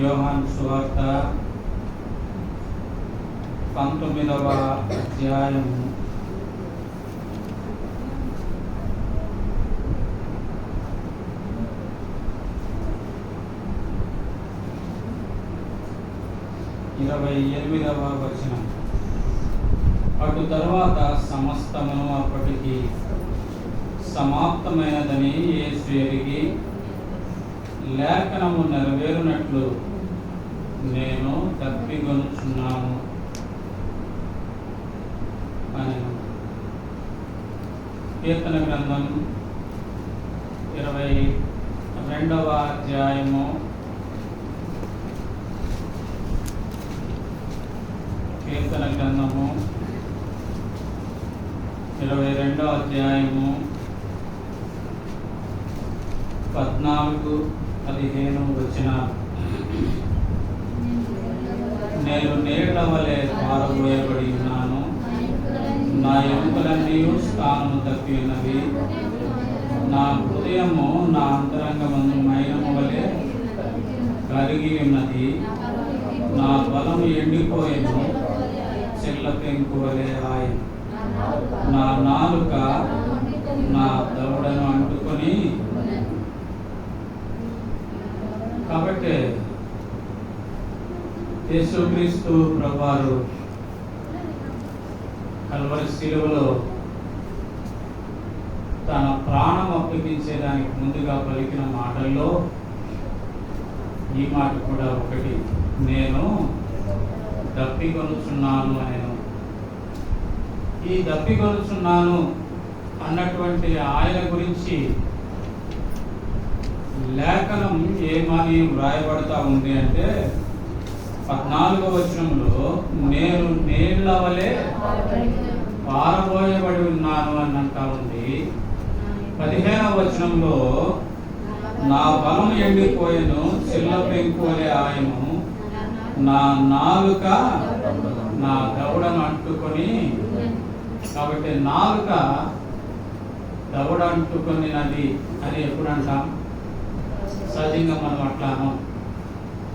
యోహాను సువార్త 19వ అధ్యాయం 28వ వచనం. అటు తరువాత సమస్తమును అప్పటికి సమాప్తమైనదని యేసు ఎరిగి, లేఖనము నెరవేరునట్లు నేను తప్పికొనుచున్నాను అని. కీర్తన గ్రంథం 22వ అధ్యాయము 22వ అధ్యాయము 14-15 వచనాలు. నేను నీళ్ల వలె పారబోయబడి ఉన్నాను, నా ఎముకలన్నీ స్థానము తప్పి ఉన్నవి, నా హృదయము నా అంతరంగమందు మైనము వలె కరిగి ఉన్నది, నా బలము ఎండిపోయెను, చెల్ల పెంకు వలె ఆయను, నా నాలుక నా దవడను అంటుకొని. కాబట్టి యేసుక్రీస్తు ప్రభువారు కల్వరి శిలువలో తన ప్రాణం అప్పగించేదానికి ముందుగా పలికిన మాటల్లో ఈ మాట కూడా ఒకటి, నేను దప్పికొనుచున్నాను అనేను. ఈ దప్పికొనుచున్నాను అన్నటువంటి ఆయన గురించి లేఖనం ఏమని వ్రాయబడతా ఉంది అంటే 14వ వచనంలో నేను నీళ్ల వలె పారబోయబడి ఉన్నాను అని అంటా ఉంది. 15వ వచనంలో నా బలం ఎండిపోయెను, చిల్ల పెంకు వలె ఆయను, నా నాలుక నా దవడను అంటుకొని. కాబట్టి నాలుక దవడ అంటుకొనినది అని ఎప్పుడు అంటాం? సహజంగా మనం అట్లాను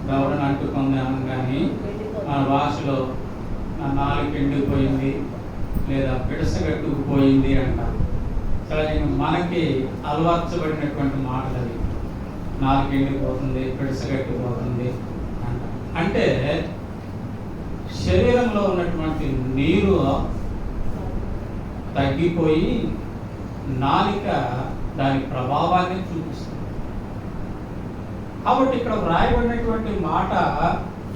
దవడను అంటుకుందాం, కానీ మన భాషలో నా నాలుక ఎండిపోయింది లేదా పిడసగట్టుకుపోయింది అంటాం. సహజంగా మనకి అలవర్చబడినటువంటి మాటలు అవి. నాలుక ఎండిపోతుంది, పిడసగట్టుకుపోతుంది అంటాం. అంటే శరీరంలో ఉన్నటువంటి నీరు తగ్గిపోయి నాలిక దాని ప్రభావాన్ని చూపిస్తుంది. కాబట్టి ఇక్కడ వ్రాయబడినటువంటి మాట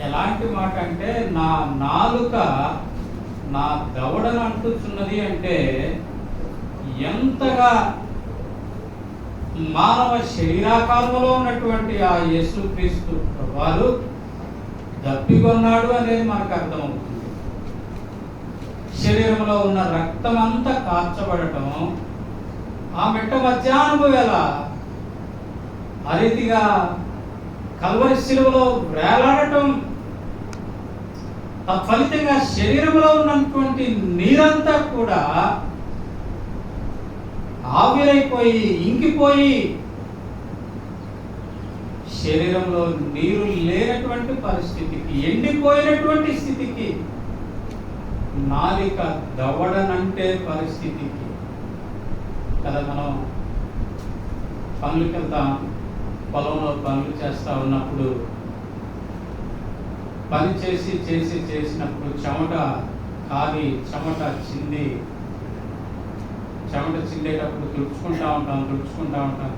ఎలాంటి మాట అంటే, నా నాలుక నా దవడను అంటుచున్నది అంటే ఎంతగా మానవ శరీరాకారంలో ఉన్నటువంటి ఆ యేసుక్రీస్తు ప్రభువారు దప్పికొన్నాడు అనేది మనకు అర్థమవుతుంది. శరీరంలో ఉన్న రక్తం అంతా కార్చబడటం, ఆ మిట్ట మధ్యాహ్నము వేళ ఆ రీతిగా కల్వరి శిలువలో వేలాడటం, తత్ఫలితంగా శరీరంలో ఉన్నటువంటి నీరంతా కూడా ఆవిరైపోయి ఇంకిపోయి శరీరంలో నీరు లేనటువంటి పరిస్థితికి, ఎండిపోయినటువంటి స్థితికి, నాలిక దవడనంటే పరిస్థితికి కదా. మనం పనులకి వెళ్తాం, పొలంలో పనులు చేస్తూ ఉన్నప్పుడు పని చేసినప్పుడు చెమట కాగి చెమట చిందేటప్పుడు తుడుచుకుంటా ఉంటాం.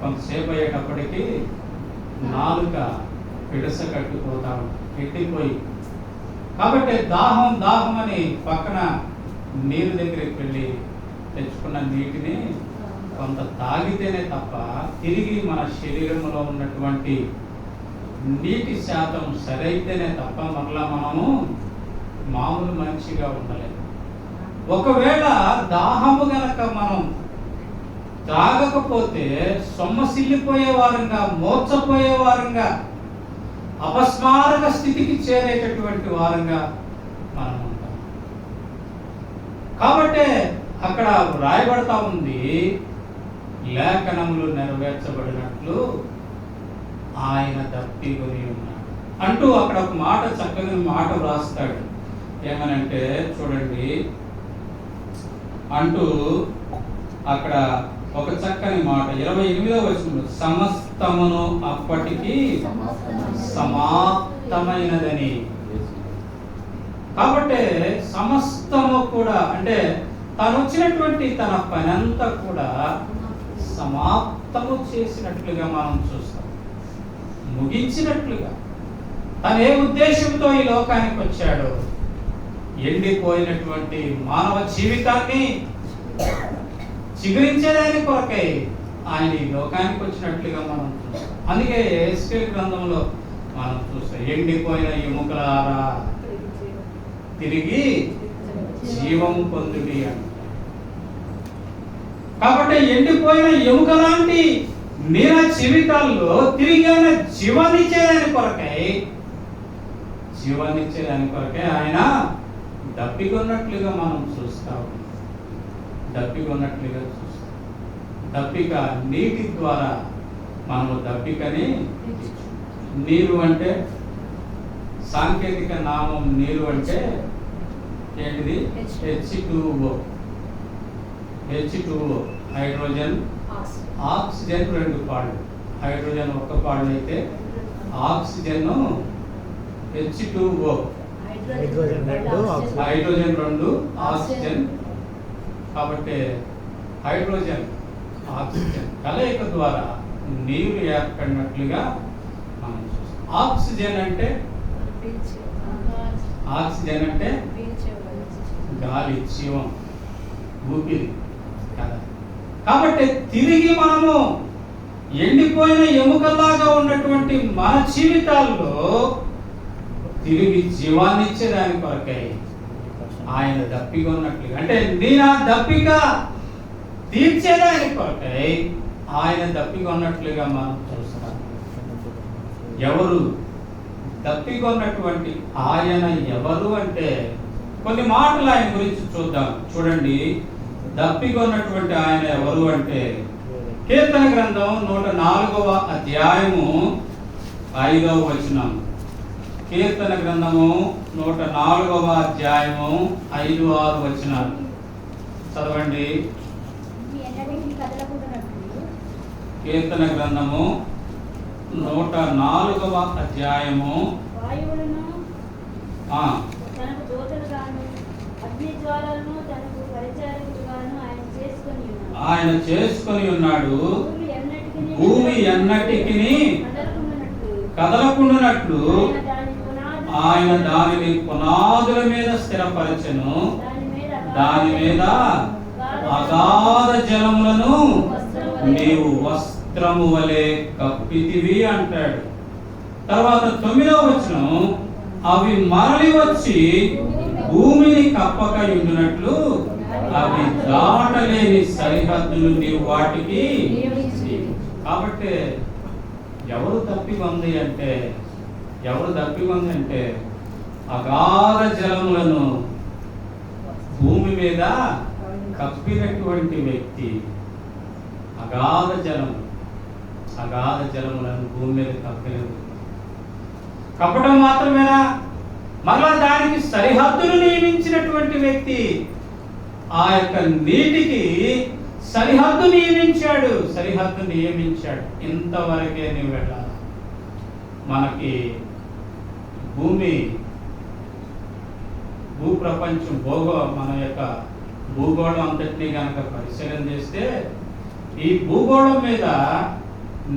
కొంతసేపు అయ్యేటప్పటికి నాలుక పిడస కట్టుకుపోతా ఉంటాం, ఎండిపోయి. కాబట్టి దాహం అని పక్కన నీరు దగ్గరికి వెళ్ళి తెచ్చుకున్న నీటిని కొంత తాగితేనే తప్ప తిరిగి మన శరీరంలో ఉన్నటువంటి నీటి శాతం సరైతేనే తప్ప మరలా మనము మామూలు మనిషిగా ఉండలేము. ఒకవేళ దాహము గనక మనం తాగకపోతే సొమ్మసిల్లిపోయే వారంగా, మోర్చపోయే వారంగా, అపస్మారక స్థితికి చేరేటటువంటి వారంగా మనం ఉంటాం. కాబట్టి అక్కడ రాయబడతా ఉంది, లేఖనములు నెరవేర్చబడినట్లు ఆయన దప్పికొని ఉన్నాడు. అంటూ అక్కడ ఒక మాట, చక్కని మాట వ్రాస్తాడు. ఏమనంటే చూడండి, అంటూ అక్కడ ఒక చక్కని మాట 28వ వచనంలో, సమస్తమును అప్పటికి సమాప్తమైనదని. కాబట్టి సమస్తము కూడా అంటే తను వచ్చినటువంటి తన పని అంతా కూడా సమాప్తము చేసినట్లుగా మనం చూస్తాం, ముగించినట్లుగా. తను ఏ ఉద్దేశంతో ఈ లోకానికి వచ్చాడో, ఎండిపోయినటువంటి మానవ జీవితాన్ని చిగురించేదాని కొరకై ఆయన ఈ లోకానికి వచ్చినట్లుగా మనం చూస్తాం. అందుకే ఎస్కేల్ గ్రంథంలో మనం చూస్తాం, ఎండిపోయిన ఎముకలారా తిరిగి జీవం పొందుడి అని. కాబట్టి ఎండిపోయిన ఎముక లాంటి మీర జీవితాల్లో తిరిగి ఆయన జీవాన్నిచ్చేదాని కొరకై ఆయన దప్పికొన్నట్లుగా మనం చూస్తాం. దప్పిక నీటి ద్వారా మనము దప్పికని, నీరు అంటే సాంకేతిక నామం, నీరు అంటే ఏంటిది? H2O, హైడ్రోజన్ ఆక్సిజన్ 2 పాళ్ళు, హైడ్రోజన్ 1 పాళ్ళు అయితే ఆక్సిజన్ H2O, హైడ్రోజన్ 2 ఆక్సిజన్. కాబట్టి హైడ్రోజన్ ఆక్సిజన్ కలయిక ద్వారా నీరు ఏర్పడినట్లుగా మనం చూస్తాం. ఆక్సిజన్ అంటే గాలి, జీవం, ఊపిరి కదా. కాబట్టి తిరిగి మనము ఎండిపోయిన ఎముకలాగా ఉన్నటువంటి మన జీవితాల్లో తిరిగి జీవాన్ని ఇచ్చేదాని కొరకై ఆయన దప్పిక ఉన్నట్లుగా, అంటే నేను దప్పిక తీర్చేదాని కొరకై ఆయన దప్పిక ఉన్నట్లుగా మనం చూస్తాం. ఎవరు దప్పికొన్నటువంటి ఆయన ఎవరు అంటే కొన్ని మాటలు ఆయన గురించి చూద్దాం. చూడండి, దప్పికొన్నటువంటి ఆయన ఎవరు అంటే కీర్తన గ్రంథం 104వ అధ్యాయము 5వ వచనం. కీర్తన గ్రంథము 104వ అధ్యాయము 5-6 వచనాలు చదవండి. కీర్తన గ్రంథము 104వ అధ్యాయము ఆయన చేసుకొని ఉన్నాడు. భూమి ఎన్నటికి కదలకుండునట్లు ఆయన దానిని పునాదుల మీద స్థిరపరచెను. దాని మీద అగాధ జలములను నీవు వస్త్రము వలె కప్పితివి అంటాడు. తర్వాత 9వ వచనం, అవి మరలి వచ్చి భూమిని కప్పక ఉండినట్లు అవి దాటలేని సరిహద్దులు నీవు వాటికి. కాబట్టి ఎవరు తప్పికొంది అంటే అగాధ జలములను భూమి మీద కప్పినటువంటి వ్యక్తి. అగాధ జలములను భూమి మీద కప్పటం మాత్రమేనా, మరలా దానికి సరిహద్దులు నియమించినటువంటి వ్యక్తి. ఆ యొక్క నీటికి సరిహద్దు నియమించాడు. ఇంతవరకే నువ్వు వెళ్ళాలి. మనకి భూప్రపంచం మన యొక్క భూగోళం అంతటినీ కనుక పరిశీలన చేస్తే ఈ భూగోళం మీద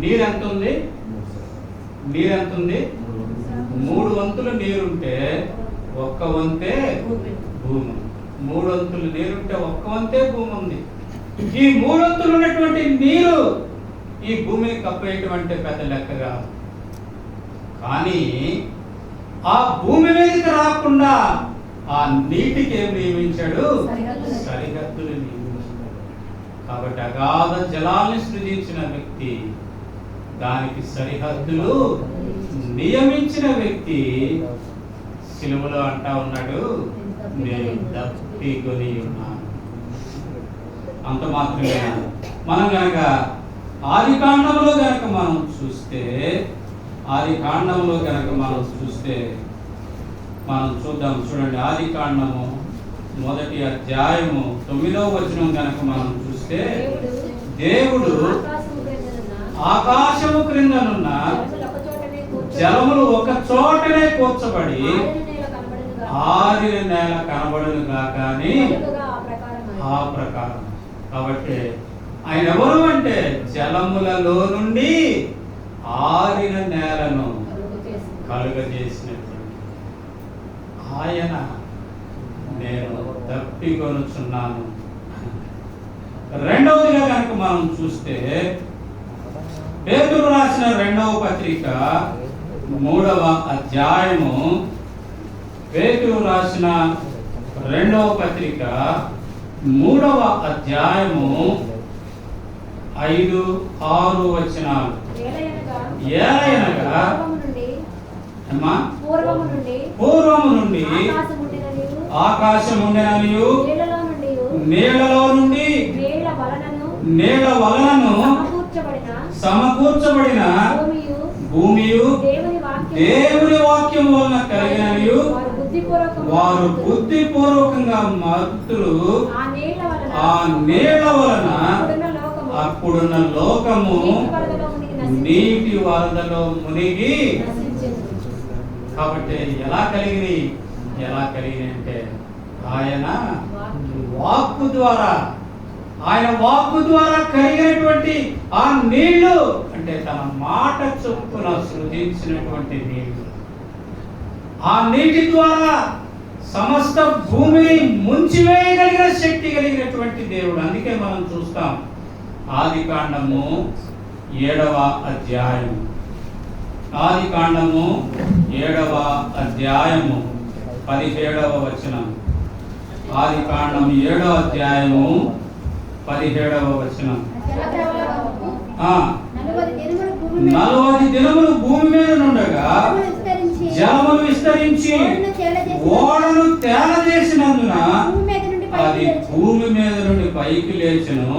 నీరెంత ఉంది? 3 వంతులు నీరుంటే 1 వంతే భూమి. 3 వంతులు నీరుంటే 1 వంతే భూమి ఉంది. ఈ 3 వంతులు ఉన్నటువంటి నీరు ఈ భూమిని కప్పేటువంటి పెద్ద లెక్కగా. కానీ ఆ భూమి మీదకి రాకుండా ఆ నీటికి ఏం నియమించాడు? సరిహద్దులు నియమించాడు. కాబట్టి అగాధ జలాల్ని సృజించిన వ్యక్తి, దానికి సరిహద్దులు నియమించిన వ్యక్తి సిలువలో అంటా ఉన్నాడు, నేను దప్పికొని ఉన్నాను. అంత మాత్రమే. మనం గనక ఆదికాండంలో గనక మనం చూస్తే ఆది కాండంలో కనుక మనం చూస్తే మనం చూడండి. ఆది కాండము 1వ అధ్యాయము 9వ వచనం కనుక మనం చూస్తే, దేవుడు ఆకాశము క్రిందనున్న జలములు ఒక చోటనే కూర్చబడి ఆరిన నేల కనబడును గాక అని ఆ ప్రకారం. కాబట్టి ఆయన ఎవరు అంటే జలములలో నుండి ఆరిన నేలను కలుగజేసినటువంటి ఆయన నేను తప్పికొనుచున్నాను. రెండవదిగా కనుక మనం చూస్తే పేతురు రాసిన 2వ పత్రిక 3వ అధ్యాయము, పేతురు రాసిన 2వ పత్రిక 3వ అధ్యాయము 5, 6 వచనాలు. ఏలయనగా పూర్వము నుండి ఆకాశముండెననియు నీళ్లలో నుండి నీళ్ల వలనను సమకూర్చబడిన భూమియు దేవుని వాక్యం వలన కలిగిననియు వారు బుద్ధిపూర్వకంగా మరుతులు ఆ నీళ్ల వలన అప్పుడున్న లోకము నీటి వరదలో మునిగి. కాబట్టి ఎలా కలిగినాయి అంటే ఆయన వాక్కు ద్వారా కలిగినటువంటి ఆ నీళ్లు అంటే తన మాట చొప్పున సృజించినటువంటి నీళ్లు. ఆ నీటి ద్వారా సమస్త భూమిని ముంచివేయగలిగిన శక్తి కలిగినటువంటి దేవుడు. అందుకే మనం చూస్తాం ఆది కాండము 7వ అధ్యాయము, ఆది కాండము 7వ అధ్యాయము 17వ వచనం. ఆది కాండం 7వ అధ్యాయము 17వ వచనం. 40 దినములు భూమి మీద నుండగా జలములు విస్తరించి ఓడను తేలజేసినందున అది భూమి మీద నుండి పైకి లేచెను.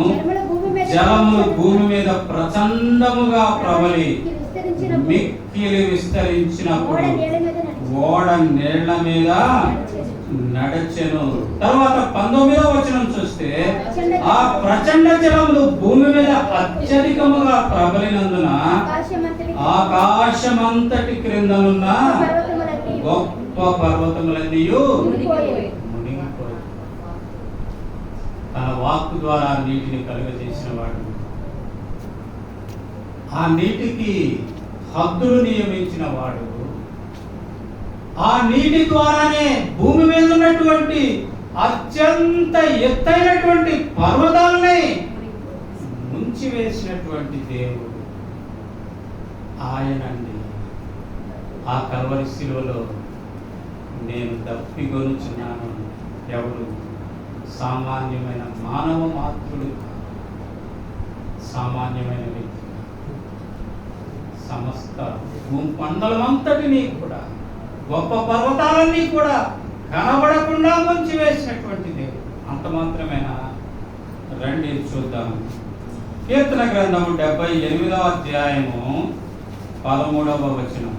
జలములు భూమి మీద ప్రచండముగా ప్రబలి మిక్కిలి విస్తరించినప్పుడు ఓడ నీళ్ల మీద నడచెను. తర్వాత 19వ వచనం చూస్తే, ఆ ప్రచండ జలములు భూమి మీద అత్యధికముగా ప్రబలినందున ఆకాశమంతటి క్రిందనున్న గొప్ప పర్వతములన్నీ మునిగిపోయాయి. తన వాక్కు ద్వారా నీటిని కలుగజేసిన వాడు, ఆ నీటికి హద్దులు నియమించిన వాడు, ఆ నీటి ద్వారానే భూమి మీద ఉన్నటువంటి అత్యంత ఎత్తైనటువంటి పర్వతాలని ముంచివేసినటువంటి దేవుడు ఆయనండి. ఆ కల్వరి శిలువలో నేను తప్పికొనుచున్నాను. ఎవడు? సామాన్యమైన మానవ మాతృడు, సామాన్యమైన వ్యక్తి. సమస్త భూమండలమంతటినీ కూడా, గొప్ప పర్వతాలన్నీ కూడా కనబడకుండా ముంచివేసినటువంటి దేవుడు. అంత మాత్రమేనా? రండి చూద్దాం. కీర్తన గ్రంథము 78వ అధ్యాయము 13వ వచనం.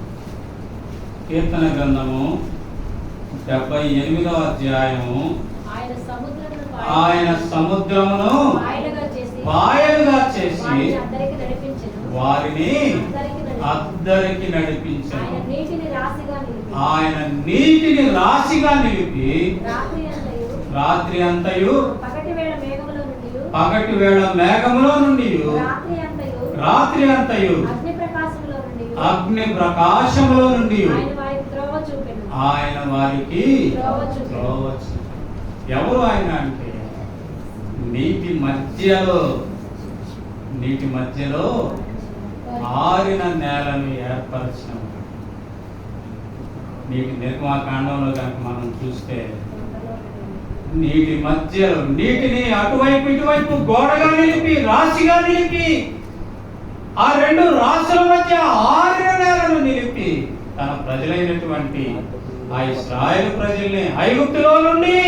కీర్తన గ్రంథము 78వ అధ్యాయము, ఆయన సముద్రమును పాయలుగా చేసి వారిని అద్దరికి నడిపించాడు. ఆయన నీటిని రాశిగా నిలిపి రాత్రి అంతయు పగటి వేళ మేఘములో నుండి రాత్రి అంతయు అగ్ని ప్రకాశములో నుండి ఆయన వారికి ఎవరు ఆయన అంటే నీటి మధ్యలో ఆరిన నేలను ఏర్పరిచిన నీటి నిర్మాకాండంలో కనుక మనం చూస్తే నీటి మధ్యలో నీటిని అటువైపు ఇటువైపు గోడగా నిలిపి రాశిగా నిలిపి ఆ రెండు రాశుల మధ్య ఆరిన నేలను నిలిపి తన ప్రజలైనటువంటి ఆ ఇశ్రాయేలు ప్రజల్ని ఐగుప్తులో నుండి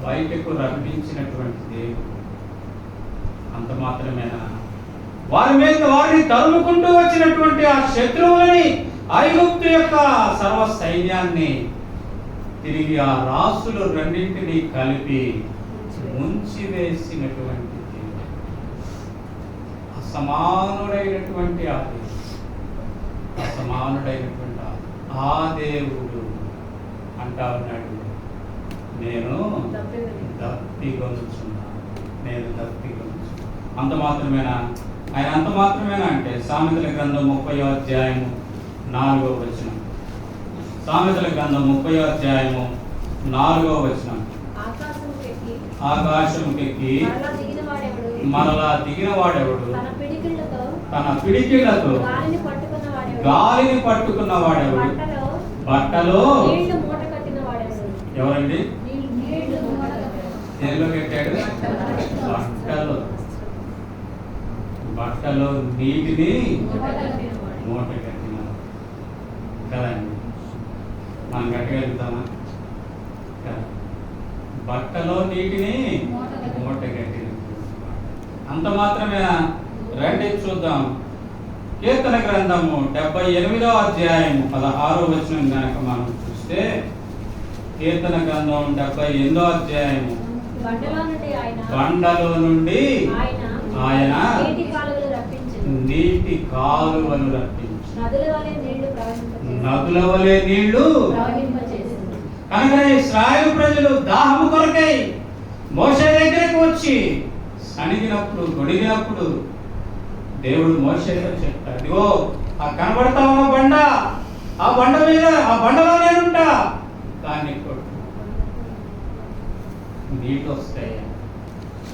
బయటకు రప్పించినటువంటి దేవుడు. అంత మాత్రమేనా? వారిని తరుముకుంటూ వచ్చినటువంటి ఆ శత్రువులని, ఐగుప్తు యొక్క సర్వ సైన్యాన్ని తిరిగి ఆ రాసులు రెండింటినీ కలిపి ముంచివేసినటువంటి దేవుడు, అసమానుడైనటువంటి ఆ దేవుడు, అసమానుడైనటువంటి ఆ దేవుడు అంటా ఉన్నాడు, నేను దప్పిగొనుచున్నాను, నేను దప్పిగొనుచున్నాను. అంత మాత్రమేనా? ఆయన అంత మాత్రమేనా అంటే సామెతల గ్రంథం 30వ అధ్యాయము 4వ వచనం. సామెతల గ్రంథం 30వ అధ్యాయము 4వ వచనం. ఆకాశముకెక్కి మరలా దిగిన వాడెవడు? తన పిడికిళ్లతో గాలిని పట్టుకున్న వాడెవడు? బట్టలో ఎవరండి? దేనిలో పెట్టాడు? బట్టలో నీటిని మూట కట్టిన కదండి. మనం కట్టగలుగుతామా? బట్టలో నీటిని మూట కట్టిన. అంత మాత్రమే. రండి చూద్దాం. కీర్తన గ్రంథము 78వ అధ్యాయము 16వ వచనం కనుక మనం చూస్తే, కీర్తన గ్రంథం 78వ అధ్యాయము, బండలో నుండి ఆయన నీటి కాలువలు రప్పించి నదుల వలె నీళ్లు. కనుక ఇశ్రాయేలు ప్రజలు దాహము కొరకై మోషే దగ్గరకు వచ్చి సణిగినప్పుడు, గొడిగినప్పుడు దేవుడు మోషేతో చెప్తాడు, ఇదిగో ఆ కనబడతా ఉన్న బండ, ఆ బండ మీద, ఆ బండలో నేనుంటా, దాన్ని కొట్టు, నీళ్ళు వస్తాయి.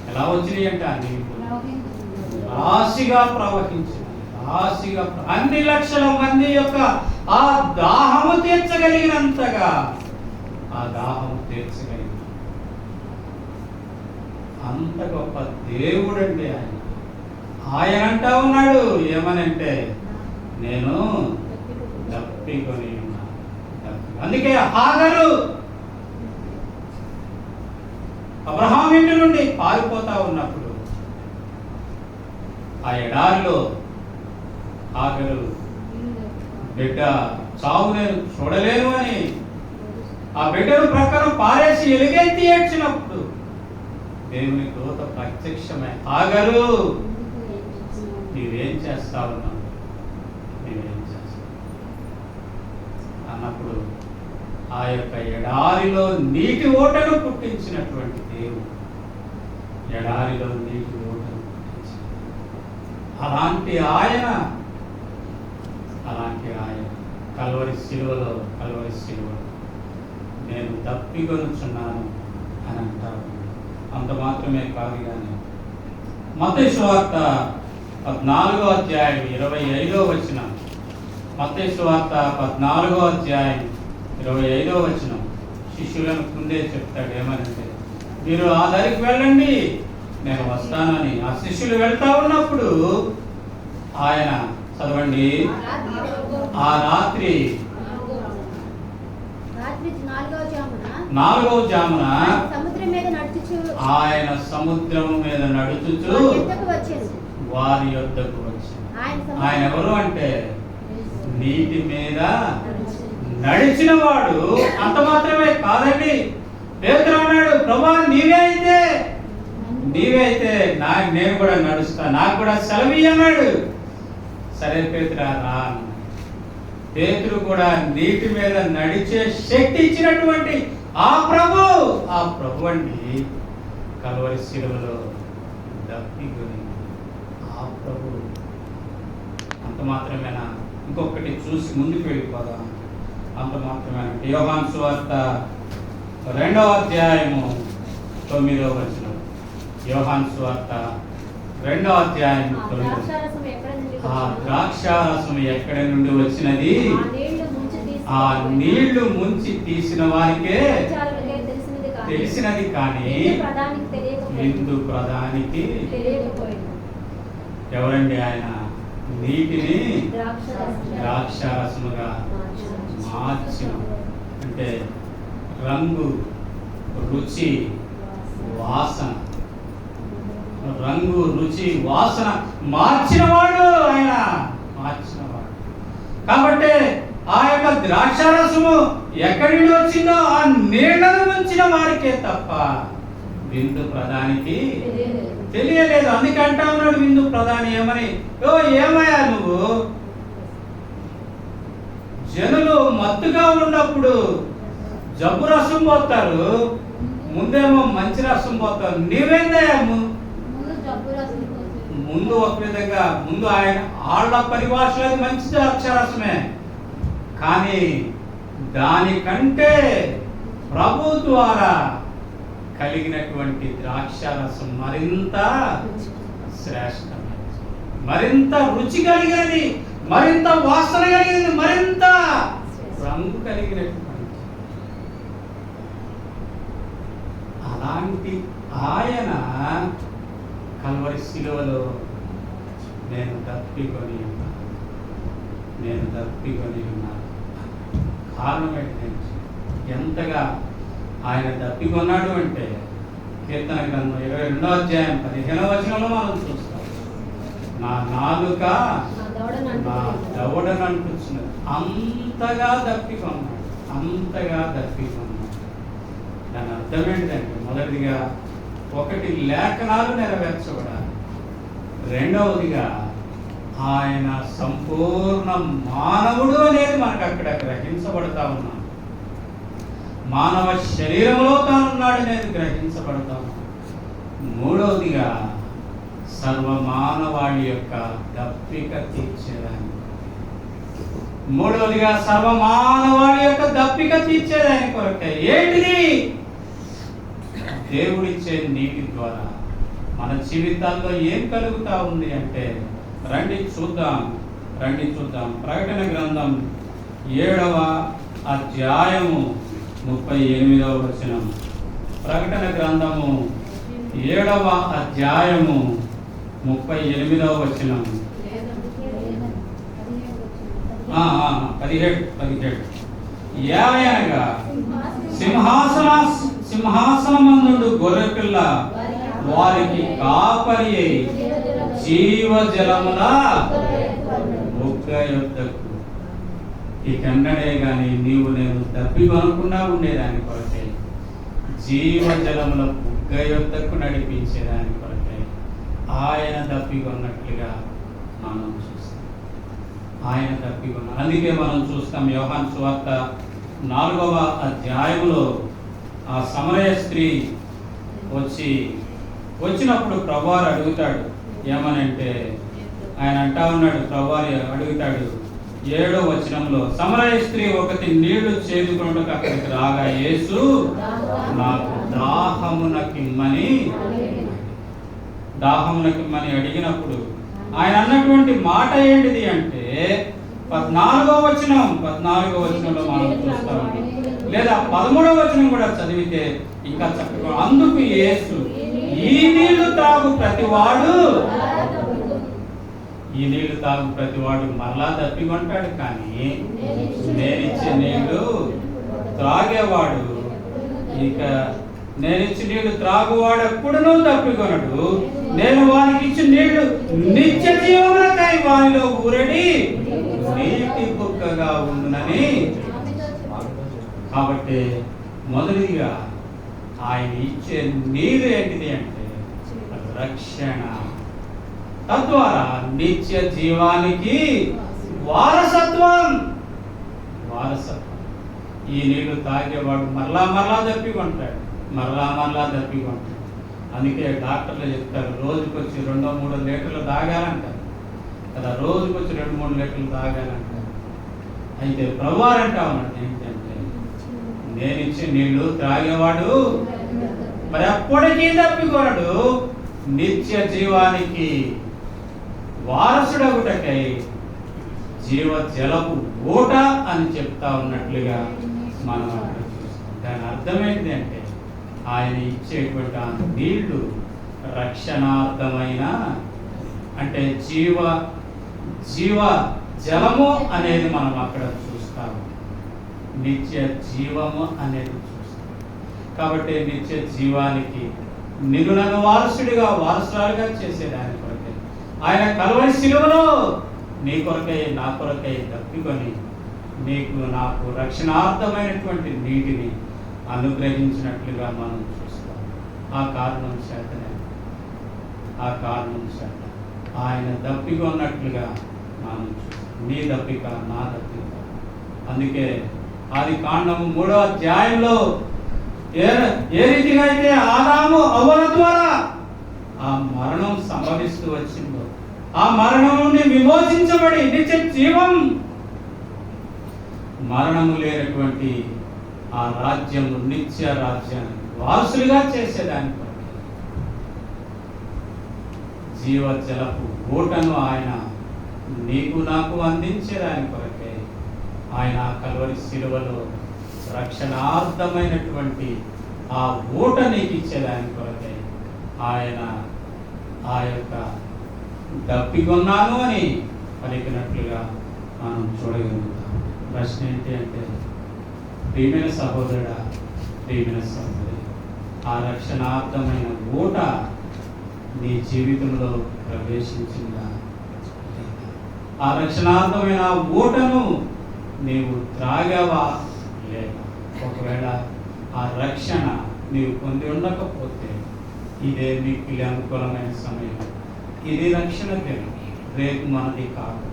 ఎలా వచ్చినాయి అంటే ఆ నీళ్ళు రాశిగా ప్రవహించింది, రాశిగా. అన్ని లక్షల మంది యొక్క ఆ దాహము తీర్చగలిగినంతగా ఆ దాహము తీర్చగలిగిన అంత గొప్ప దేవుడండి ఆయన. ఆయన అంటా ఉన్నాడు ఏమనంటే, నేను తప్పికొని ఉన్నాను. అందుకే హాగరు అబ్రహాం ఇంటి నుండి పారిపోతా ఉన్నప్పుడు ఆ ఎడారిలో హాగరు బిడ్డ చావు నేను చూడలేను అని ఆ బిడ్డను ప్రకారం పారేసి ఎలుగెత్తి ఏడ్చినప్పుడు దేవుని దూత ప్రత్యక్షమై, హాగరు నీవేం చేస్తా ఉన్నావు, నీవేం చేస్తావు అన్నప్పుడు ఆ యొక్క ఎడారిలో నీటి ఓటను పుట్టించినటువంటి దేవుడు, ఎడారిలో నీటి ఓటను పుట్టించి అలాంటి ఆయన కల్వరి శిలువలో నేను తప్పికొనుచున్నాను అని అంటారు. అంత మాత్రమే కాదు కానీ మత్తయి సువార్త 14వ అధ్యాయం 25వ వచనం, మత్తయి సువార్త 14వ అధ్యాయం 25వ వచనం శిష్యులను ముందే చెప్తాడు ఏమనంటే, మీరు ఆ దారికి వెళ్ళండి నేను వస్తానని. ఆ శిష్యులు వెళ్తా ఉన్నప్పుడు ఆయన, చదవండి, ఆ రాత్రి 4వ జామున ఆయన సముద్రం మీద నడుచుచు వారి యొద్దకు వచ్చి. ఆయన ఎవరు అంటే నీటి మీద నడిచిన వాడు. అంత మాత్రమే కాదండి, పేతురు అన్నాడు, ప్రభువా నీవే అయితే నేను కూడా నడుస్తా, నాకు కూడా సెలవు అన్నాడు. సరే పేతురా రా. పేతురు కూడా నీటి మీద నడిచే శక్తి ఇచ్చినటువంటి ఆ ప్రభు అండి కల్వరి శిలువలో దప్పికొని ఆ ప్రభు. అంత మాత్రమేనా? ఇంకొకటి చూసి ముందుకు వెళ్ళిపోదాం. అంత మాత్రమేనా? యోహాను సువార్త 2వ అధ్యాయము 9వ వచనం. యోహాను సువార్త 2వ అధ్యాయం 9వ వచనం. ఆ ద్రాక్షారసం ఎక్కడి నుండి వచ్చినది? ఆ నీళ్లు ముంచి తీసిన వారికే తెలిసినది, కానీ హిందూ ప్రధానికి ఎవరండి? ఆయన నీటిని ద్రాక్షారసముగా మార్చిన, అంటే రంగు, రుచి, వాసన రంగు, రుచి, వాసన మార్చినవాడు ఆయన, మార్చినవాడు. కాబట్టి ఆ యొక్క ద్రాక్షారసము ఎక్కడి నుండి వచ్చిందో ఆ నీళ్లను ఉంచిన వారికే తప్ప విందు ప్రధానికి తెలియలేదు. అందుకే అంటా ఉన్నాడు విందు ప్రధాని ఏమని, ఏమయ్యా నువ్వు, జనులు మత్తుగా ఉన్నప్పుడు జబ్బు రసం పోతారు, ముందేమో మంచి రసం పోతారు, నీవేందయ్యా ముందు ఒక విధంగా ముందు ఆయన వాళ్ళ పరిభాషలో మంచి ద్రాక్షారసమే, కానీ దానికంటే ప్రభు ద్వారా కలిగినటువంటి ద్రాక్షారసం మరింత శ్రేష్టమైనది, మరింత రుచి కలిగినది, మరింత వాసన కలిగినది, మరింత రంగు కలిగినటువంటి. అలాంటి ఆయన కల్వరి శిలువలో నేను తప్పికొని ఉన్నాను. కారణం ఏంటంటే ఎంతగా ఆయన తప్పికొన్నాడు అంటే కీర్తన గ్రంథం 22వ అధ్యాయం 15వ వచనంలో మనం చూస్తాం. నా నాలుక నా దవడను అంటున్నది, అంతగా తప్పికొన్నాడు, అంతగా తప్పికొన్నాడు. దాని అర్థం ఏంటంటే మొదటిగా ఒకటి లేఖనాలు నెరవేర్చబడాలి, రెండవదిగా ఆయన సంపూర్ణ మానవుడు అనేది మనకు అక్కడ గ్రహించబడతా ఉన్నాం. మానవ శరీరంలో తానున్నాడు అనేది గ్రహించబడతా ఉన్నాం. మూడవదిగా సర్వమానవాళి యొక్క దప్పిక తీర్చేదాన్ని, కొరకే ఏంటిది? దేవుడిచ్చే నీటి ద్వారా మన జీవితాల్లో ఏం కలుగుతా ఉంది అంటే రండి చూద్దాం. ప్రకటన గ్రంథం 7వ అధ్యాయము 38వ వచనం. ప్రకటన గ్రంథము 7వ అధ్యాయము 38వ వచనం. 17 ఏలయనగా సింహాసనమందుండు గొర్రెపిల్ల వారికి కాపరి అయి జీవజలముల బుగ్గ యొద్దకు. ఇకన్నడే గాని నీవు నేను తప్పికొనకుండా ఉండేదాని కొరకై, జీవజలముల బుగ్గ యొద్దకు నడిపించేదాని కొరకై ఆయన తప్పికొన్నట్లుగా మనం చూస్తాం. ఆయన తప్పికొన్నాడు. అందుకే మనం చూస్తాం యోహాను సువార్త 4వ అధ్యాయంలో ఆ సమరయ స్త్రీ వచ్చినప్పుడు ప్రభువారు అడుగుతాడు ఏమనంటే, ఆయన అంటా ఉన్నాడు, ప్రభువారు అడుగుతాడు 7వ వచనంలో, సమరయ స్త్రీ ఒకటి నీళ్లు చేదుకొనుటకు అక్కడికి రాగా యేసు నాకు దాహమునకిమ్మని అడిగినప్పుడు ఆయన అన్నటువంటి మాట ఏంటిది అంటే 14వ వచనంలో మనం చూస్తామండి, లేదా 13వ వచనం కూడా చదివితే ఇంకా చక్కగా, అందుకు యేసు ఈ నీళ్లు తాగు ప్రతివాడు మరలా తప్పికొంటాడు, కానీ నేనిచ్చే నీళ్లు త్రాగేవాడు త్రాగువాడు ఎప్పుడునూ తప్పికొనడు. నేను వానికి ఇచ్చిన నీళ్లు నిత్య జీవములకై వానిలో ఊరడి నీటి బుగ్గగా ఉండునని. కాబట్టి మొదటిగా ఆయన ఇచ్చే నీరు ఏంటిది అంటే రక్షణ, తద్వారా నిత్య జీవానికి వారసత్వం. ఈ నీళ్లు తాగేవాడు మరలా తప్పికొంటాడు. అందుకే డాక్టర్లు చెప్తారు రోజుకొచ్చి 2-3 లీటర్లు తాగాలంటారు కదా, రోజుకొచ్చి 2-3 లీటర్లు తాగాలంటారు. అయితే ప్రభువారు అంటా ఉన్నాడు ఏంటంటే, నేను ఇచ్చే నీళ్లు త్రాగేవాడు మరి ఎప్పటికీ తప్పికొనడు, నిత్య జీవానికి వారసుడగుటకై జీవ జలపు ఊట అని చెప్తా ఉన్నట్లుగా మనం అక్కడ చూస్తాం. దాని అర్థం ఏంటి అంటే ఆయన ఇచ్చేటువంటి ఆ నీళ్లు రక్షణార్థమైన, అంటే జీవ జలము అనేది మనం అక్కడ చూస్తాము, నిత్య జీవము అనేది చూస్తాం. కాబట్టి నిత్య జీవానికి నిన్ను నన్ను వారసురాలుగా చేసేదాని కొరకై ఆయన కల్వరి శిలువలో నీ కొరకై నా కొరకై తప్పికొని నాకు రక్షణార్థమైనటువంటి నీటిని అనుగ్రహించినట్లుగా మనం చూస్తాం. ఆ కారణం చేత ఆయన దప్పికొన్నట్లుగా మనం చూస్తాం. నీ దప్పిక నా దప్పిక. అందుకే ఆది కాండము 3వ అధ్యాయంలో ఏ రీతిగా అయితే ఆదాము అవ్వల ద్వారా ఆ మరణం సంభవిస్తూ వచ్చిందో, ఆ మరణం నుండి విమోచించబడి నిత్య జీవం, మరణము లేనటువంటి ఆ రాజ్యం, నిత్య రాజ్యాన్ని వారసులుగా చేసేదాని కొరకు జీవజలపు ఊటను ఆయన నీకు నాకు అందించేదాని కొరకే ఆయన కల్వరి శిలువలో రక్షణార్థమైనటువంటి ఆ ఊట నీకు ఇచ్చేదాని కొరకే ఆయన ఆ యొక్క దప్పికొన్నాను అని పలికినట్లుగా మనం చూడగలుగుతాం. ప్రశ్న ఏంటి అంటే, ప్రియమైన సహోదరుడా, ప్రియమైన సహోదరి, ఆ రక్షణార్థమైన ఊట నీ జీవితంలో ప్రవేశించిందా? ఆ రక్షణార్థమైన ఊటను నీవు త్రాగావా? లేక ఒకవేళ ఆ రక్షణ నీవు పొంది ఉండకపోతే ఇదే మీకు అనుకూలమైన సమయం, ఇది రక్షణ దినం, రేపు మనది కాదు.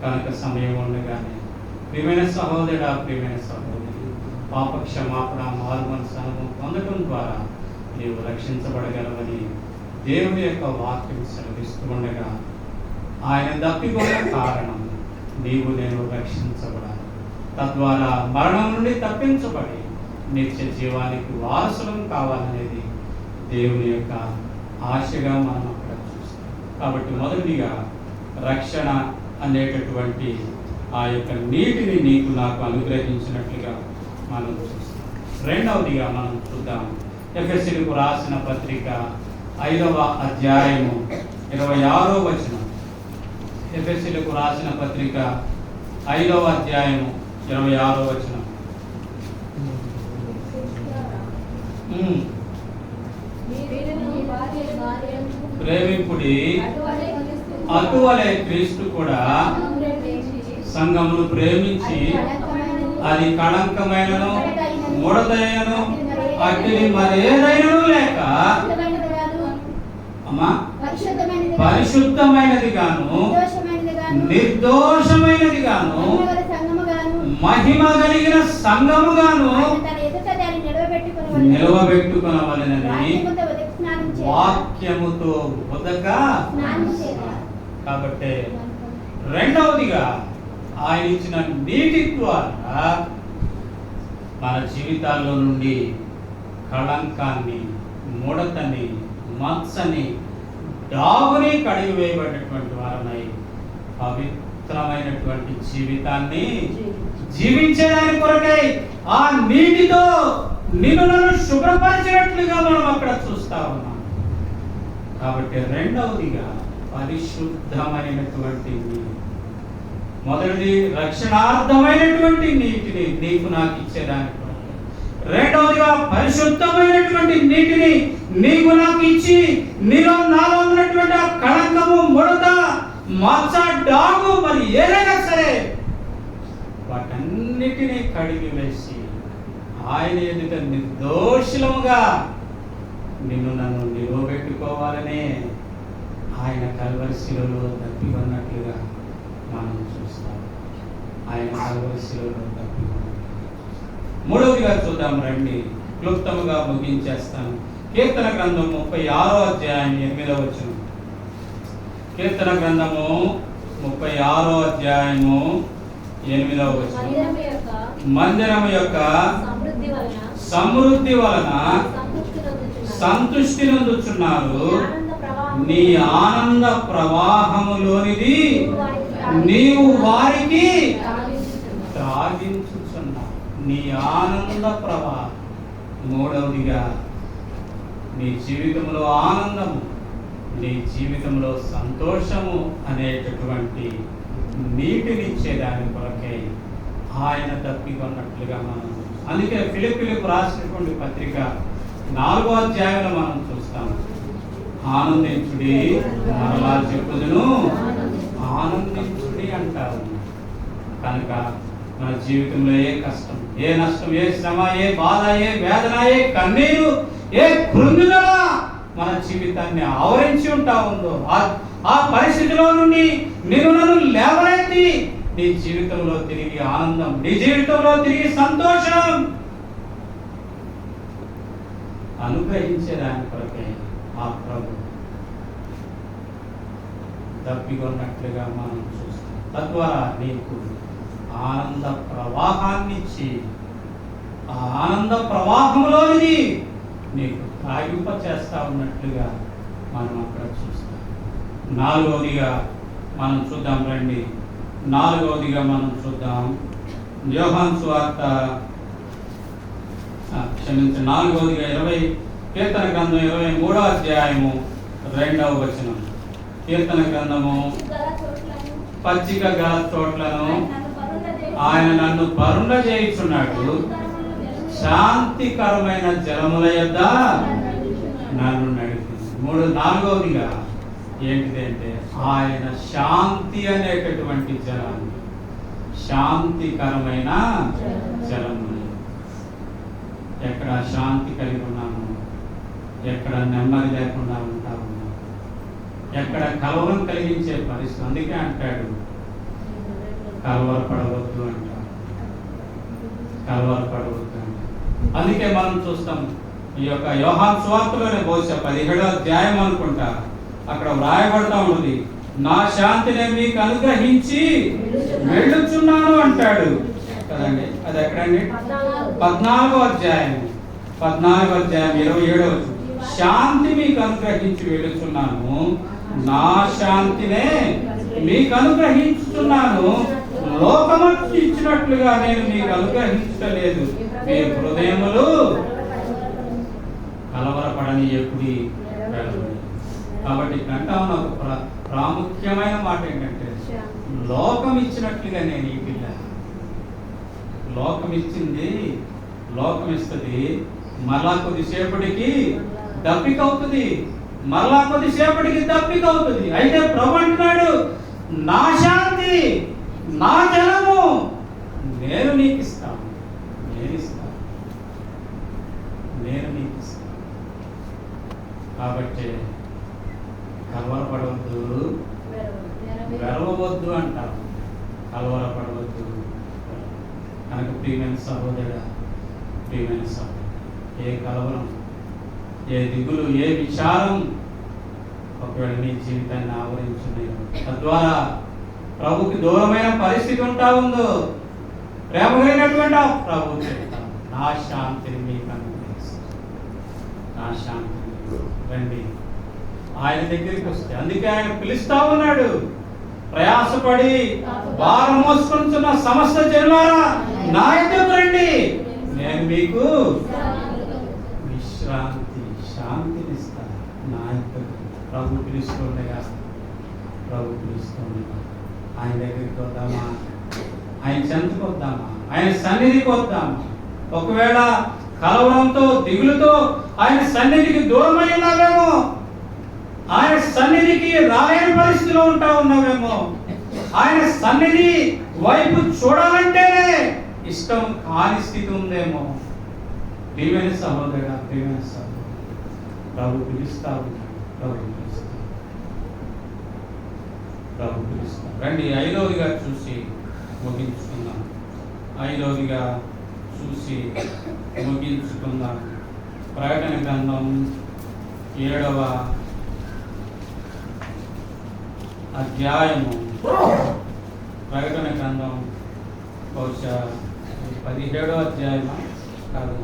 కనుక సమయం ఉండగానే ప్రియమైన సహోదరుడా, ప్రియమైన సహోదరి, పాప క్షమాపణ, మారుమనసు అనుభవం పొందడం ద్వారా నీవు రక్షించబడగలవని దేవుని యొక్క వాక్యం సెలవిస్తూ ఉండగా, ఆయన దప్పికొన్న కారణం నేను రక్షించబడాలి, తద్వారా మరణం నుండి తప్పించబడి నిత్య జీవానికి వారసులం కావాలనేది దేవుని యొక్క ఆశగా మనం అక్కడ చూస్తాం. కాబట్టి మొదటిగా రక్షణ అనేటటువంటి ఆ యొక్క నీటిని నీకు నాకు అనుగ్రహించినట్లుగా మనం చూస్తాం. రెండవదిగా మనం చూద్దాం, ఎఫెసీయులకు రాసిన పత్రిక 5వ అధ్యాయము 26వ వచనం. ఎఫెసీయులకు రాసిన పత్రిక 5వ అధ్యాయము 26వ వచనం. ప్రేమికుడి అటువలే క్రీస్తు కూడా సంఘమును ప్రేమించి అది కళంకమైనను ముడతైనను అట్టిది మరేదైనను లేక అమ్మా పరిశుద్ధమైనది గాను నిర్దోషమైనది గాను మహిమ కలిగిన సంఘము గాను నిలవబెట్టుకొనవలెనని వాక్యముతో ఉదక. కాబట్టి రెండవదిగా ఆయన ఇచ్చిన నీటి ద్వారా మన జీవితాల్లో నుండి కళంకాన్ని, ముడతని, మత్సని, డాగుని కడిగి వేయబడినటువంటి వారనై పవిత్రమైనటువంటి జీవితాన్ని జీవించేదాని కొరకై ఆ నీటితో నిన్ను నన్ను శుభ్రపరిచినట్లుగా మనం అక్కడ చూస్తా ఉన్నాం. కాబట్టి రెండవదిగా పరిశుద్ధమైనటువంటి నీటి, మొదటిది రక్షణార్థమైనటువంటి నీటిని నీకు నాకు ఇచ్చేదాని కొరకు, రెండవదిగా పరిశుద్ధమైనటువంటి నీటిని నీకు నాకు ఇచ్చి నీలో నాలో ఉన్నటువంటి ఆ కళంకము, ముడత, మచ్చ, డాగు మరి ఏదైనా సరే వాటన్నిటినీ కడిగి వేసి ఆయన ఎదుట నిర్దోషులముగా నిన్ను నన్ను నిలవబెట్టుకోవాలనే ఆయన కల్వరి శిలువలో దప్పికొన్నట్లుగా మనం చూస్తాం. ఆయన కల్వరి శిలువలో దప్పికొన్నట్లుగా. మూడవదిగా చూద్దాం రండి, క్లుప్తముగా ముగించేస్తాను. కీర్తన గ్రంథం 36వ అధ్యాయం 8వ వచనం. కీర్తన గ్రంథము 36వ అధ్యాయము 8వ వచనం. మందిరము యొక్క సమృద్ధి వలన సంతృష్టి నొందుచున్నారు, నీ ఆనంద ప్రవాహములోనిది నీవు వారికి త్రాగించుచున్నావు. నీ ఆనంద ప్రవాహం. మూడవదిగా నీ జీవితంలో ఆనందము, నీ జీవితంలో సంతోషము అనేటటువంటి నీటినిచ్చేదాని కొరకై ఆయన తప్పికొన్నట్లుగా మనం. అందుకే ఫిలిప్పీలకు రాసినటువంటి పత్రిక 4వ అధ్యాయంలో మనం చూస్తాం. ఆనందించుడి, మరలా చెప్పుదును ఆనందించుడి అంటారు. కనుక మన జీవితంలో ఏ కష్టం, ఏ నష్టం, ఏ శ్రమ, ఏ బాధ, ఏ వేదన, ఏ కన్నీరు, ఏ కృంగిదల మన జీవితాన్ని ఆవరించి ఉంటా ఉందో, ఆ పరిస్థితిలో నుండి నన్ను లేవనెత్తి నీ జీవితంలో తిరిగి ఆనందం, నీ జీవితంలో తిరిగి సంతోషం అనుగ్రహించేదాని కొరకే ఆ ప్రభు దప్పికొన్నట్లుగా మనం చూస్తాం. తద్వారా నీకు ఆనంద ప్రవాహాన్ని ఇచ్చి ఆ ఆనంద ప్రవాహంలోనిది నీకు తాగింప చేస్తా ఉన్నట్లుగా మనం అక్కడ చూస్తాం. 4వదిగా మనం చూద్దాం రండి. 4వదిగా మనం చూద్దాం యోహాను సువార్త 4వదిగా 20 కీర్తన గ్రంథం 23వ అధ్యాయము 2వ వచనం. కీర్తన గ్రంథము పచ్చిక గల చోట్లను ఆయన నన్ను పరుండ చేయుచున్నాడు, శాంతికరమైన జలముల యొద్ద నన్ను నడిపింది. 4వదిగా ఏంటిది అంటే ఆయన శాంతి అనేటటువంటి జలాన్ని, శాంతికరమైన జలములు. ఎక్కడ శాంతి కలిగి ఉన్నాము, ఎక్కడ నెమ్మది లేకుండా ఉంటా ఉన్నాము, ఎక్కడ కలవరం కలిగించే పరిస్థితి. అందుకే అంటాడు కలవరపడవద్దు అంటాడు, కలవరపడవద్దు అంటాడు. అందుకే మనం చూస్తాం ఈ యొక్క యోహాను సువార్తలోనే బహుశా 17వ అధ్యాయం అనుకుంటా, అక్కడ వ్రాయబడతా ఉంటుంది, నా శాంతిని మీకు అనుగ్రహించి వెళ్ళుచున్నాను అంటాడు కదండి. అది ఎక్కడండి? 14వ అధ్యాయం 27వ. శాంతి మీకు అనుగ్రహించి వెళ్ళుచున్నాను, నా శాంతినే మీకు అనుగ్రహించుతున్నాను, లోకము ఇచ్చినట్లుగా నేను మీకు అనుగ్రహించలేదు, మీ హృదయములు కలవరపడని ఎప్పుడు. కాబట్టి కంటా ఉన్న ఒక ప్రాముఖ్యమైన మాట ఏంటంటే లోకం ఇచ్చినట్లుగా నేను ఈ పిల్ల, లోకం ఇచ్చింది లోకం ఇస్తుంది, మరలా కొద్దిసేపటికి దప్పిక అవుతుంది, మరలా కొద్దిసేపటికి దప్పిక అవుతుంది. అయితే ప్రభు అంటున్నాడు, నా శాంతి, నా జలము నేను నీకు ఇస్తాను, నేను ఇస్తాను, నేను నీకు ఇస్తాను. కాబట్టి కలవరపడవద్దు, గర్వవద్దు అంటారు, కలవరపడవద్దు. కనుక ప్రియమైన సహోదరుడా, ప్రియమైన సహోదరు, ఏ కలవరం, ఏ దిగులు, ఏ విచారం ఒకవేళ నీ జీవితాన్ని ఆవరించున్నాయో, తద్వారా ప్రభుకి దూరమైన పరిస్థితి ఉంటా ఉందో, ప్రేమ కలిగినటువంటి ఆ ప్రభు చెప్తాను, నా శాంతిని మీకు అనుగ్రహిస్తాను, నా శాంతిని. రండి ఆయన దగ్గరికి వస్తే, అందుకే ఆయన పిలుస్తా ఉన్నాడు, ప్రయాసపడి భారం మోసుకుంటున్న సమస్త జనులారా నా యొద్దకు రండి, నేను మీకు విశ్రాంతి, శాంతిని ఇస్తాను. నా యొద్దకు ప్రభు పిలుస్తుండగా, ప్రభు పిలుస్తుండగా ఆయన దగ్గరికి వద్దామా, ఆయన చెంతకు వద్దామా, ఆయన సన్నిధికి వద్దామా? ఒకవేళ కలవరంతో, దిగులుతో ఆయన సన్నిధికి దూరమై ఉన్నావేమో, ఆయన సన్నిధికి రాలేని పరిస్థితిలో ఉంటా ఉన్నావేమో, ఆయన సన్నిధి వైపు చూడాలంటేనే ఇష్టం కాని స్థితి ఉందేమో. ప్రియమైన సహోదరుడా, ప్రియమైన సహోదరు, ప్రభు పిలుస్తా ఉన్నాడు, ప్రభు పిలుస్తా, ప్రభు పిలుస్తా. రండి 5వదిగా చూసి ముగించుకుందాం, 5వదిగా చూసి ముగించుకుందాం. ప్రకటన గ్రంథం 7వ అధ్యాయము, ప్రకటన గ్రంథం బహుశా 17వ అధ్యాయమా కాదు,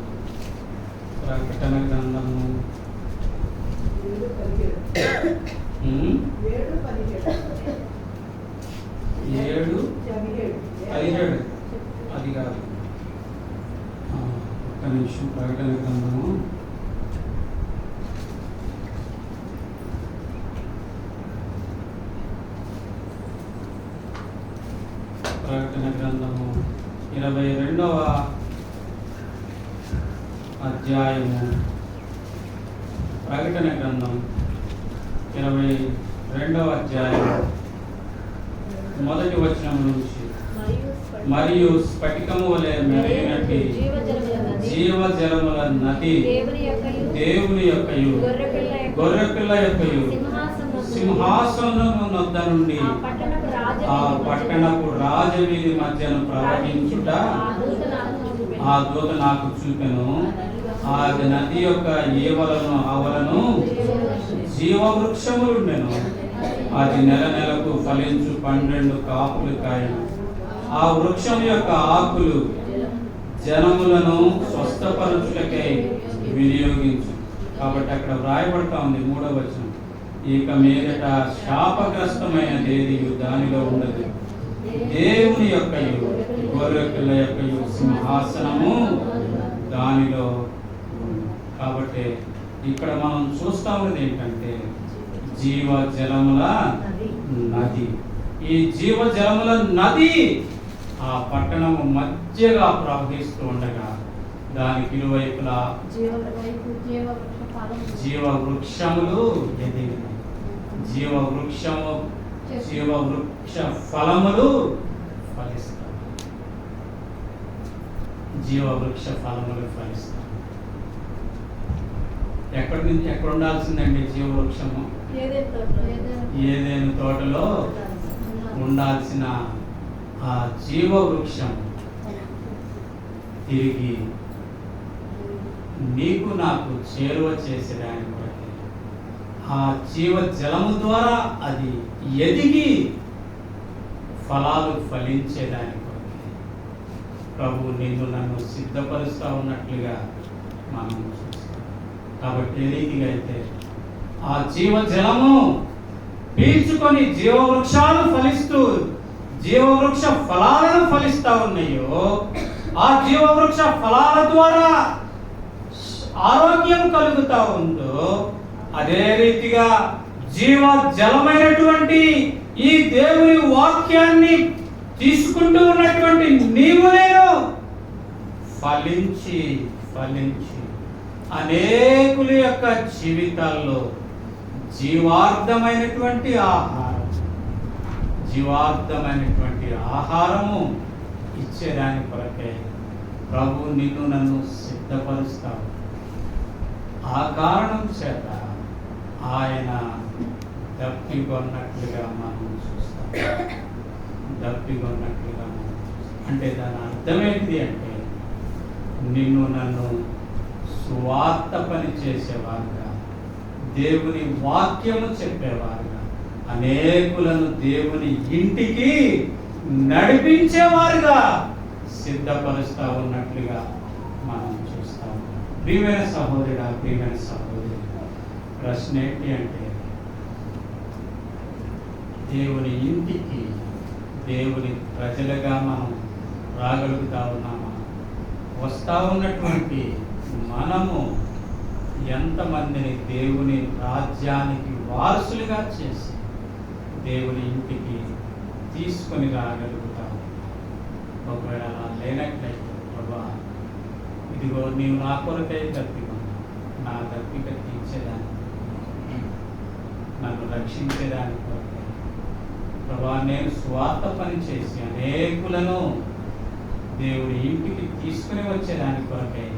ప్రకటన గ్రంథము 7:17 అది కాదు, ఒక్క నిమిషం. ప్రకటన గ్రంథము ప్రకటన గ్రంథము 22వ అధ్యాయము ప్రకటన గ్రంథం 22వ అధ్యాయం మొదటి వచనం నుంచి, మరియు స్ఫటికము వలె మెరిగినట్టి జీవజలముల నది దేవుని యొక్కయు గొర్రెపిల్ల యొక్కయు సింహాసనము నొద్ద నుండి ఆ పట్టణపు రాజవీధి మధ్యను ప్రవహించుట ఆ దూత నాకు చూపెను. ఆ నది యొక్క ఆవలను జీవవృక్షములుండెను. అది నెలకు ఫలించు 12 కాపులు కాయను. ఆ వృక్షం యొక్క ఆకులు జనములను స్వస్థపరచుటకై వినియోగించు. కాబట్టి అక్కడ వ్రాయబడతా ఉంది 3వ వచనం, ఇక మీదట శాపగ్రస్తమైనదేది దానిలో ఉండదు. దేవుని యొక్కయు గొర్రెపిల్ల యొక్కయు సింహాసనము దానిలో. కాబట్టి ఇక్కడ మనం చూస్తా ఉన్నది ఏంటంటే జీవ జలముల నది. ఈ జీవ జలముల నది ఆ పట్టణము మధ్యగా ప్రవహిస్తూ ఉండగా దానికి ఇరువైపులా జీవ వృక్షములు ఎదిగినాయి. జీవ వృక్ష ఫలములు ఫలిస్తాయి. జీవ వృక్ష ఫలములు ఫలిస్తాయి. ఎక్కడి నుంచి ఎక్కడ ఉండాల్సిందండి జీవ వృక్షము? ఏదైనా తోటలో ఉండాల్సిన ఆ జీవ వృక్షం తిరిగి నీకు నాకు చేరువ చేసేదాని కొరకే, ఆ జీవ జలము ద్వారా అది ఎదిగి ఫలాలు ఫలించేదాని కొరకే ప్రభు నిన్ను నన్ను సిద్ధపరుస్తూ ఉన్నట్లుగా మనం చూస్తాం. కాబట్టి ఏ రీతిగా అయితే ఆ జీవ జలము పీల్చుకొని జీవవృక్షాలు ఫలిస్తూ జీవవృక్ష ఫలాలను ఫలిస్తా ఉన్నాయో, ఆ జీవవృక్ష ఫలాల ద్వారా ఆరోగ్యం కలుగుతా ఉందో, అదే రీతిగా జీవ జలమైనటువంటి ఈ దేవుని వాక్యాన్ని తీసుకుంటూ ఉన్నటువంటి నీవు నేను ఫలించి అనేకుల యొక్క జీవితాల్లో జీవార్థమైనటువంటి ఆహారము ఇచ్చేదాని కొరకే ప్రభు నిన్ను నన్ను సిద్ధపరుస్తావు. ఆ కారణం చేత ఆయన దప్పికొన్నట్లుగా మనం చూస్తాం. అంటే దాని అర్థం ఏంటి అంటే నిన్ను నన్ను సువార్త పని చేసేవారుగా, దేవుని వాక్యము చెప్పేవారుగా, అనేకులను దేవుని ఇంటికి నడిపించేవారుగా సిద్ధపరుస్తా ఉన్నట్లుగా మనం చూస్తాము. ప్రియమైన సహోదరుడా, ప్రియమైన సహోదరి, ప్రశ్న ఏంటి అంటే దేవుని ఇంటికి దేవుని ప్రజలుగా మనం రాగలుగుతా ఉన్నామా? వస్తా ఉన్నటువంటి మనము ఎంతమందిని దేవుని రాజ్యానికి వారసులుగా చేసి దేవుని ఇంటికి తీసుకొని రాగలుగుతాము? ఒకవేళ అలా లేనట్లయితే ప్రభా, ఇదిగో నీవు నా కొరకై దప్పికొన్నావు, నా దప్పిక తీర్చేదానికి, నన్ను రక్షించేదానికి కొరకై ప్రభా, నేను స్వార్థ పని చేసి అనేకులను దేవుని ఇంటికి తీసుకుని వచ్చేదాని కొరకై,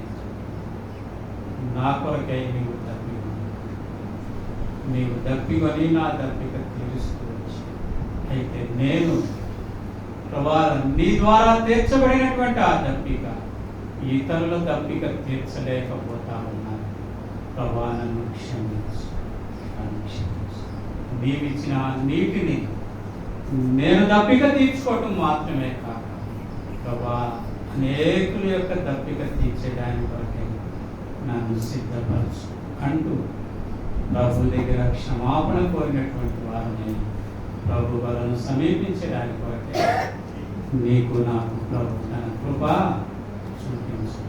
నా కొరకై నీవు దప్పికొని నా దప్పిక తీరుస్తూ వచ్చి, అయితే నేను ప్రభా నీ ద్వారా తీర్చబడినటువంటి ఆ దప్పిక ఇతరుల దప్పిక తీర్చలేకపోతా ఉన్నాను. ప్రభా నన్ను క్షమించు. నీవిచ్చిన నీటిని నేను దప్పిక తీర్చుకోవటం మాత్రమే కాక ప్రభా అనేకుల యొక్క దప్పిక తీర్చేదాని కొరకే నన్ను సిద్ధపరచు అంటూ ప్రభు దగ్గర క్షమాపణ కోరినటువంటి వారిని ప్రభు వలను సమీపించడాని కొరకే నీకు నాకు ప్రభు తన కృప చూపించు.